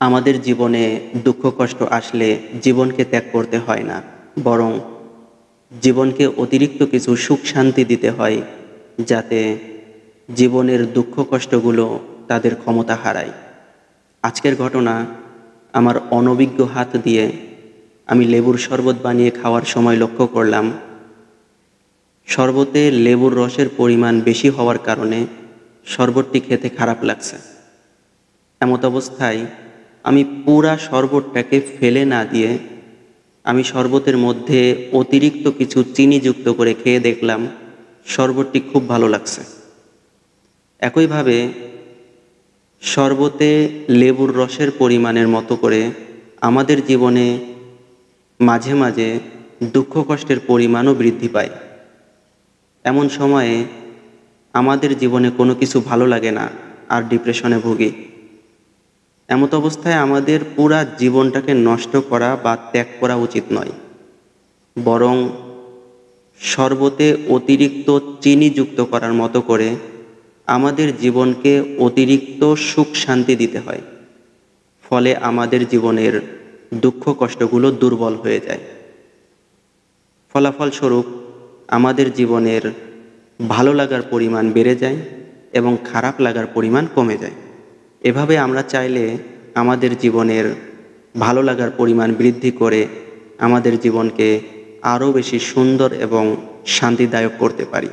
আমাদের জীবনে দুঃখ কষ্ট আসলে জীবনকে ত্যাগ করতে হয় না, বরং জীবনকে অতিরিক্ত কিছু সুখ শান্তি দিতে হয়, যাতে জীবনের দুঃখ কষ্টগুলো তাদের ক্ষমতা হারায়। আজকের ঘটনা, আমার অনভিজ্ঞ হাত দিয়ে আমি লেবুর শরবত বানিয়ে খাওয়ার সময় লক্ষ্য করলাম, শরবতে লেবুর রসের পরিমাণ বেশি হওয়ার কারণে শরবতটি খেতে খারাপ লাগছে। এমত অবস্থায় আমি পুরা শরবতটাকে ফেলে না দিয়ে আমি শরবতের মধ্যে অতিরিক্ত কিছু চিনি যুক্ত করে খেয়ে দেখলাম শরবতটি খুব ভালো লাগছে। একইভাবে শরবতে লেবুর রসের পরিমাণের মতো করে আমাদের জীবনে মাঝে মাঝে দুঃখ কষ্টের পরিমাণও বৃদ্ধি পায়। এমন সময়ে আমাদের জীবনে কোনো কিছু ভালো লাগে না, আর ডিপ্রেশনে ভুগি। এমত অবস্থায় আমাদের পুরা জীবনটাকে নষ্ট করা বা ত্যাগ করা উচিত নয়, বরং শরবতে অতিরিক্ত চিনি যুক্ত করার মতো করে আমাদের জীবনকে অতিরিক্ত সুখ শান্তি দিতে হয়। ফলে আমাদের জীবনের দুঃখ কষ্টগুলো দুর্বল হয়ে যায়। ফলাফলস্বরূপ আমাদের জীবনের ভালো লাগার পরিমাণ বেড়ে যায় এবং খারাপ লাগার পরিমাণ কমে যায়। এভাবে আমরা চাইলে আমাদের জীবনের ভালো লাগার পরিমাণ বৃদ্ধি করে আমাদের জীবনকে আরও বেশি সুন্দর এবং শান্তিদায়ক করতে পারি।